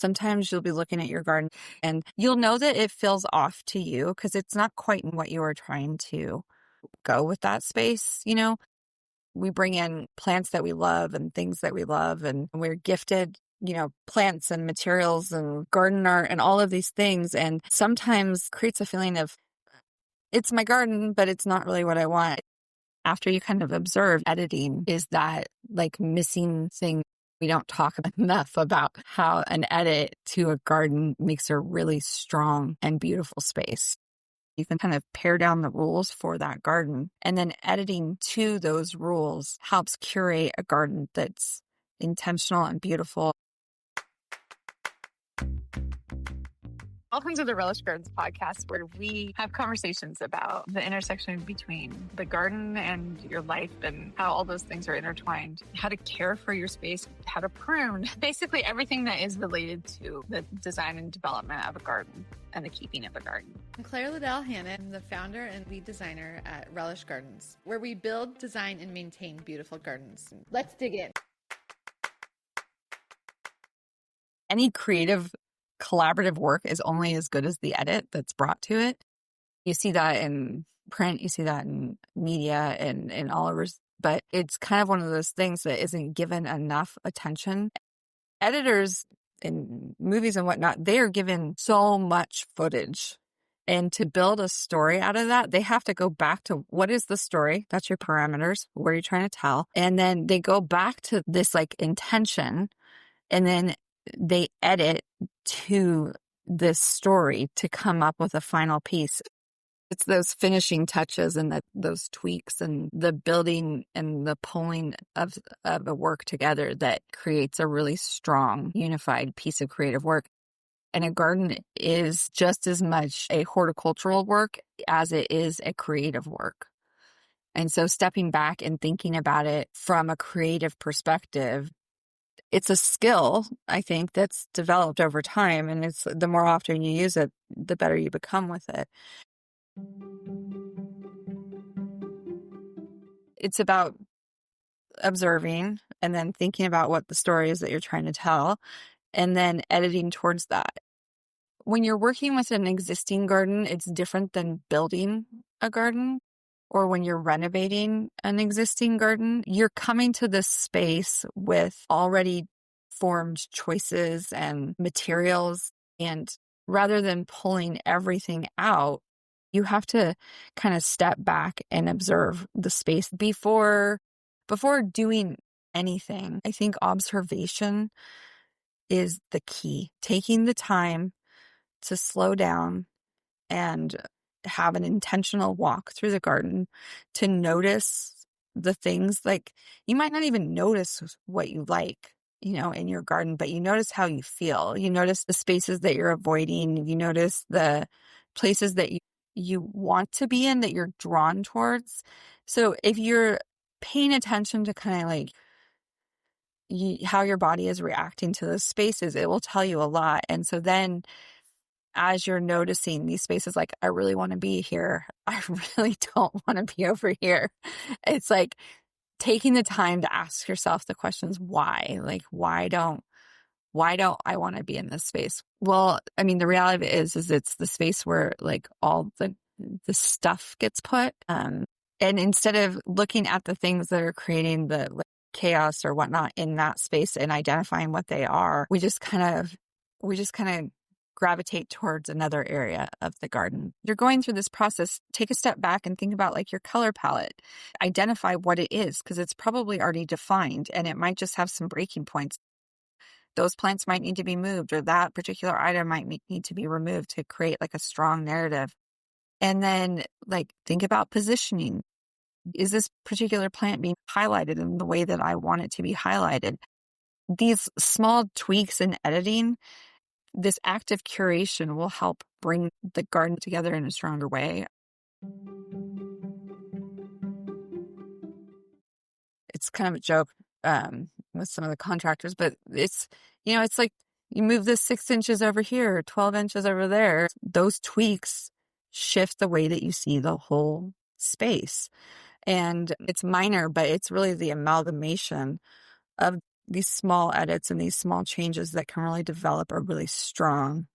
Sometimes you'll be looking at your garden and you'll know that it feels off to you because it's not quite in what you are trying to go with that space. We bring in plants that we love and things that we love, and we're gifted, plants and materials and garden art and all of these things. And sometimes creates a feeling of it's my garden, but it's not really what I want. After you kind of observe, editing is that like missing thing. We don't talk enough about how an edit to a garden makes a really strong and beautiful space. You can kind of pare down the rules for that garden, and then editing to those rules helps curate a garden that's intentional and beautiful. Welcome to the Relish Gardens podcast, where we have conversations about the intersection between the garden and your life and how all those things are intertwined, how to care for your space, how to prune, basically everything that is related to the design and development of a garden and the keeping of a garden. I'm Claire Liddell Hannon. I'm the founder and lead designer at Relish Gardens, where we build, design, and maintain beautiful gardens. Let's dig in. Any creative collaborative work is only as good as the edit that's brought to it. You see that in print, you see that in media and in all over, but it's kind of one of those things that isn't given enough attention. Editors in movies and whatnot, they are given so much footage. And to build a story out of that, they have to go back to what is the story? That's your parameters. What are you trying to tell? And then they go back to this like intention, and then they edit to this story to come up with a final piece. It's those finishing touches and those tweaks and the building and the pulling of a work together that creates a really strong, unified piece of creative work. And a garden is just as much a horticultural work as it is a creative work. And so stepping back and thinking about it from a creative perspective, it's a skill, I think, that's developed over time. And it's the more often you use it, the better you become with it. It's about observing and then thinking about what the story is that you're trying to tell, and then editing towards that. When you're working with an existing garden, it's different than building a garden. Or when you're renovating an existing garden, you're coming to this space with already formed choices and materials. And rather than pulling everything out, you have to kind of step back and observe the space before doing anything. I think observation is the key. Taking the time to slow down and have an intentional walk through the garden to notice the things. Like, you might not even notice what you like, in your garden, but you notice how you feel. You notice the spaces that you're avoiding. You notice the places that you want to be in, that you're drawn towards. So if you're paying attention to kind of like how your body is reacting to those spaces, it will tell you a lot. And so then as you're noticing these spaces, like, I really want to be here, I really don't want to be over here. It's like taking the time to ask yourself the questions, why? Like, why don't I want to be in this space? Well, I mean, the reality is it's the space where like all the stuff gets put. And instead of looking at the things that are creating the chaos or whatnot in that space and identifying what they are, we just kind of gravitate towards another area of the garden. You're going through this process, take a step back and think about like your color palette. Identify what it is, because it's probably already defined and it might just have some breaking points. Those plants might need to be moved, or that particular item might need to be removed to create like a strong narrative. And then like think about positioning. Is this particular plant being highlighted in the way that I want it to be highlighted? These small tweaks in editing, this active curation will help bring the garden together in a stronger way. It's kind of a joke with some of the contractors, but it's like you move this 6 inches over here, 12 inches over there. Those tweaks shift the way that you see the whole space. And it's minor, but it's really the amalgamation of these small edits and these small changes that can really develop a really strong,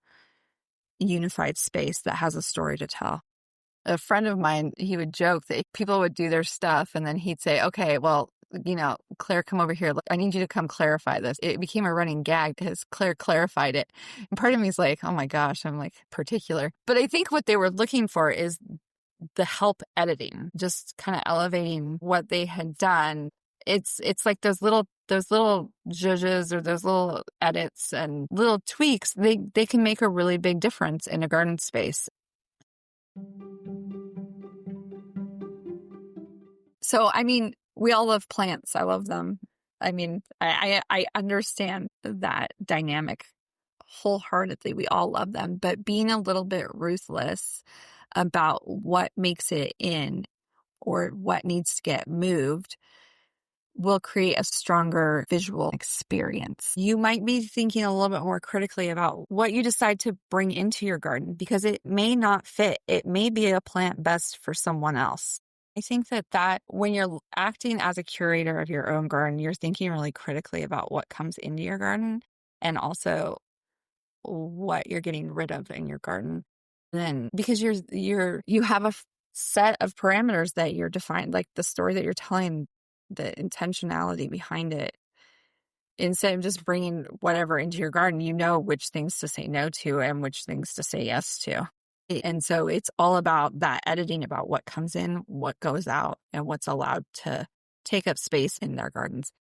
unified space that has a story to tell. A friend of mine, he would joke that people would do their stuff and then he'd say, okay, well, Claire, come over here. Look, I need you to come clarify this. It became a running gag because Claire clarified it. And part of me is like, oh my gosh, I'm like particular. But I think what they were looking for is the help editing, just kind of elevating what they had done. It's like those little zhuzhes or those little edits and little tweaks, they can make a really big difference in a garden space. So, we all love plants. I love them. I understand that dynamic wholeheartedly. We all love them, but being a little bit ruthless about what makes it in or what needs to get moved will create a stronger visual experience. You might be thinking a little bit more critically about what you decide to bring into your garden because it may not fit. It may be a plant best for someone else. I think that when you're acting as a curator of your own garden, you're thinking really critically about what comes into your garden and also what you're getting rid of in your garden. Then because you have a set of parameters that you're defined, like the story that you're telling, the intentionality behind it. Instead of just bringing whatever into your garden, you know which things to say no to and which things to say yes to. And so it's all about that editing, about what comes in, what goes out, and what's allowed to take up space in their gardens.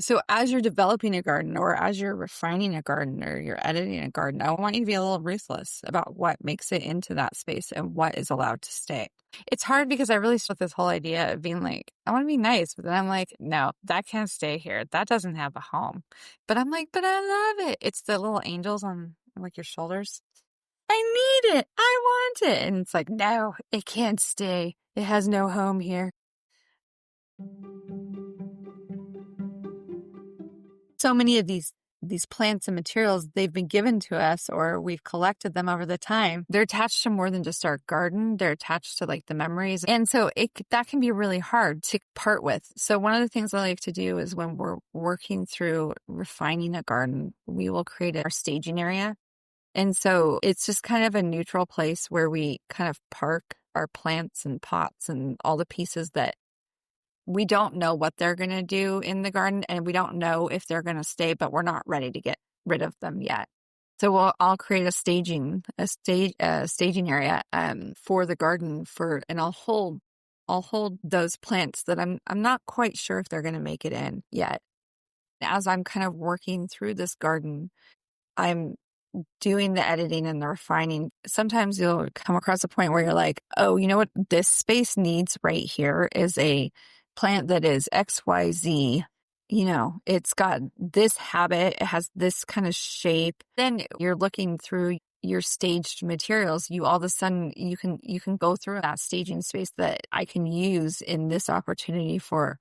So as you're developing a garden or as you're refining a garden or you're editing a garden, I want you to be a little ruthless about what makes it into that space and what is allowed to stay. It's hard because I really start with this whole idea of being like, I want to be nice, but then I'm like, no, that can't stay here. That doesn't have a home. But I'm like, but I love it. It's the little angels on like your shoulders. I need it. I want it. And it's like, no, it can't stay. It has no home here. So many of these plants and materials, they've been given to us or we've collected them over the time. They're attached to more than just our garden. They're attached to like the memories. And so that can be really hard to part with. So one of the things I like to do is when we're working through refining a garden, we will create our staging area. And so it's just kind of a neutral place where we kind of park our plants and pots and all the pieces that we don't know what they're going to do in the garden, and we don't know if they're going to stay, but we're not ready to get rid of them yet. So I'll create a staging area for the garden and I'll hold those plants that I'm not quite sure if they're going to make it in yet. As I'm kind of working through this garden, I'm doing the editing and the refining. Sometimes you'll come across a point where you're like, oh, you know what this space needs right here is a plant that is XYZ. It's got this habit, it has this kind of shape. Then you're looking through your staged materials. You all of a sudden you can go through that staging space that I can use in this opportunity for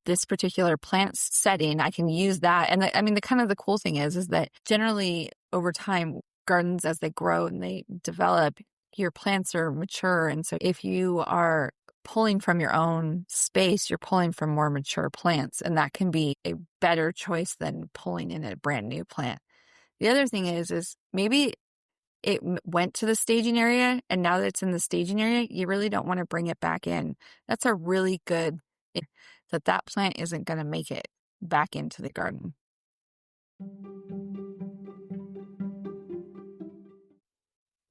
this particular plant setting. I can use that. And the kind of the cool thing is that generally over time, gardens, as they grow and they develop, your plants are mature. And so if you are pulling from your own space, you're pulling from more mature plants, and that can be a better choice than pulling in a brand new plant. The other thing is maybe it went to the staging area, and now that it's in the staging area, you really don't want to bring it back in. That's a really good that plant isn't going to make it back into the garden.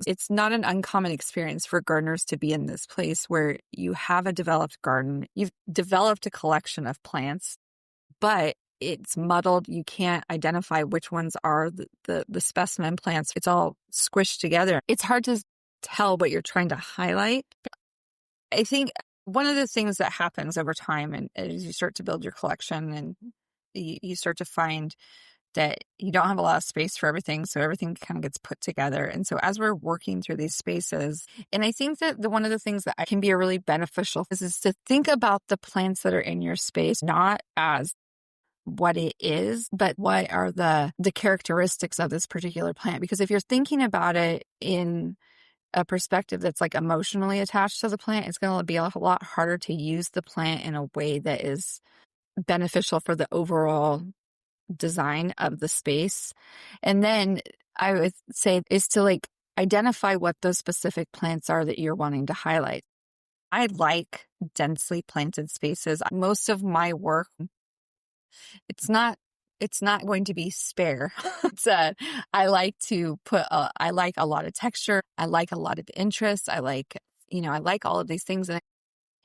It's not an uncommon experience for gardeners to be in this place where you have a developed garden, you've developed a collection of plants, but it's muddled. You can't identify which ones are the specimen plants. It's all squished together. It's hard to tell what you're trying to highlight. I think one of the things that happens over time, and as you start to build your collection and you start to find that you don't have a lot of space for everything, so everything kind of gets put together. And so as we're working through these spaces, and I think that one of the things that can be a really beneficial is to think about the plants that are in your space, not as what it is, but what are the characteristics of this particular plant. Because if you're thinking about it in a perspective that's like emotionally attached to the plant, it's going to be a lot harder to use the plant in a way that is beneficial for the overall design of the space. And then I would say is to like identify what those specific plants are that you're wanting to highlight. I like densely planted spaces. Most of my work, it's not going to be spare. It's I like to put I like a lot of texture. I like a lot of interest. I like, I like all of these things. And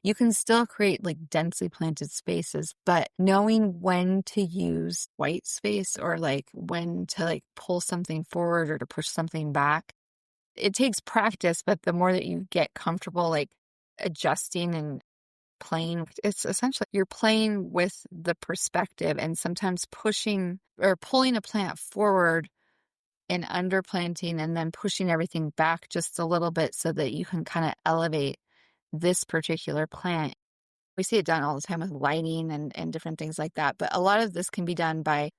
you can still create like densely planted spaces, but knowing when to use white space or like when to like pull something forward or to push something back, it takes practice. But the more that you get comfortable, like adjusting and playing, it's essentially you're playing with the perspective and sometimes pushing or pulling a plant forward and underplanting and then pushing everything back just a little bit so that you can kind of elevate this particular plant. We see it done all the time with lighting and different things like that. But a lot of this can be done by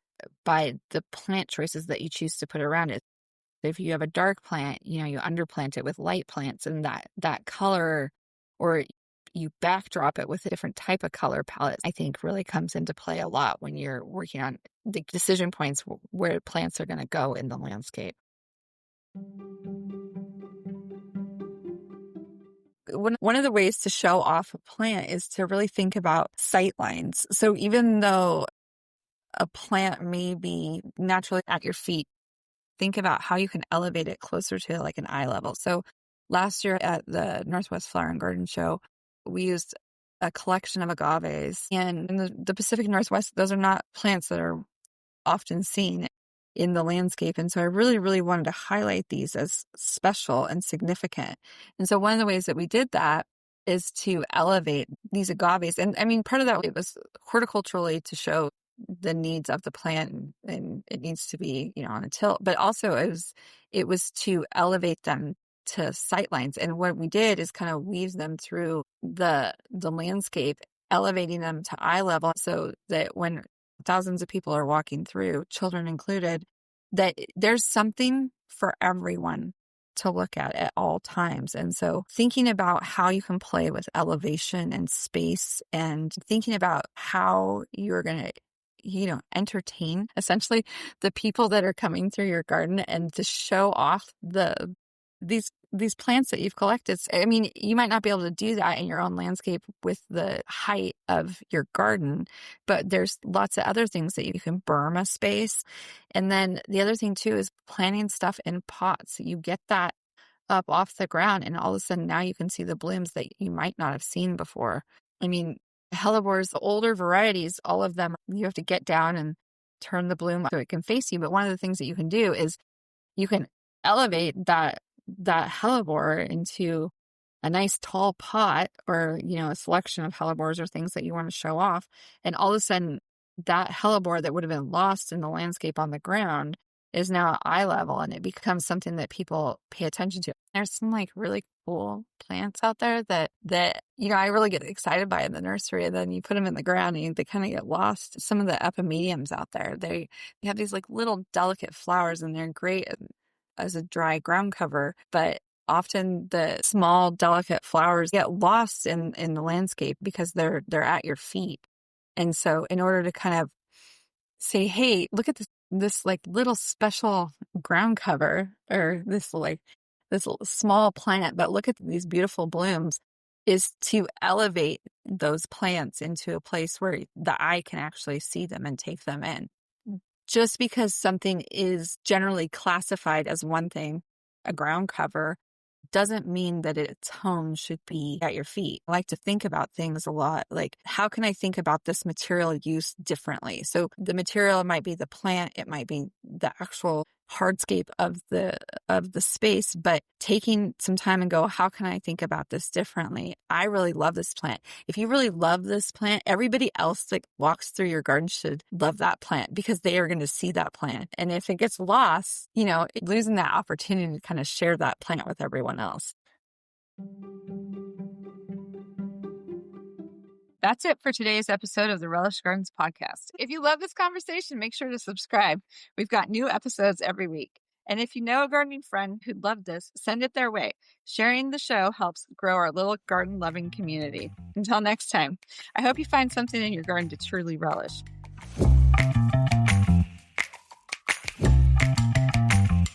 the plant choices that you choose to put around it. If you have a dark plant, you underplant it with light plants and that color, or you backdrop it with a different type of color palette, I think really comes into play a lot when you're working on the decision points where plants are going to go in the landscape. One of the ways to show off a plant is to really think about sight lines. So even though a plant may be naturally at your feet, think about how you can elevate it closer to like an eye level. So last year at the Northwest Flower and Garden Show, we used a collection of agaves. And in the Pacific Northwest, those are not plants that are often seen in the landscape. And so I really, really wanted to highlight these as special and significant. And so one of the ways that we did that is to elevate these agaves. And I mean, part of that, it was horticulturally to show the needs of the plant and it needs to be, on a tilt, but also it was to elevate them to sight lines. And what we did is kind of weave them through the landscape, elevating them to eye level so that when thousands of people are walking through, children included, that there's something for everyone to look at all times. And so thinking about how you can play with elevation and space and thinking about how you're going to entertain essentially the people that are coming through your garden and to show off these plants that you've collected. I mean, you might not be able to do that in your own landscape with the height of your garden, but there's lots of other things that you can berm a space. And then the other thing too is planting stuff in pots. You get that up off the ground and all of a sudden now you can see the blooms that you might not have seen before. I mean, hellebores, the older varieties, all of them, you have to get down and turn the bloom so it can face you. But one of the things that you can do is you can elevate that hellebore into a nice tall pot or, a selection of hellebores or things that you want to show off. And all of a sudden that hellebore that would have been lost in the landscape on the ground is now at eye level and it becomes something that people pay attention to. There's some like really cool plants out there that I really get excited by in the nursery, and then you put them in the ground and they kind of get lost. Some of the epimediums out there, they have these like little delicate flowers and they're great as a dry ground cover, but often the small delicate flowers get lost in the landscape because they're at your feet. And so in order to kind of say, hey, look at this like little special ground cover or this small plant, but look at these beautiful blooms, is to elevate those plants into a place where the eye can actually see them and take them in. Just because something is generally classified as one thing, a ground cover, doesn't mean that its home should be at your feet. I like to think about things a lot, like how can I think about this material use differently? So the material might be the plant, it might be the actual hardscape of the space, but taking some time and go, how can I think about this differently? I really love this plant. If you really love this plant, everybody else that walks through your garden should love that plant because they are going to see that plant. And if it gets lost, losing that opportunity to kind of share that plant with everyone else. That's it for today's episode of the Relish Gardens podcast. If you love this conversation, make sure to subscribe. We've got new episodes every week. And if you know a gardening friend who'd love this, send it their way. Sharing the show helps grow our little garden-loving community. Until next time, I hope you find something in your garden to truly relish.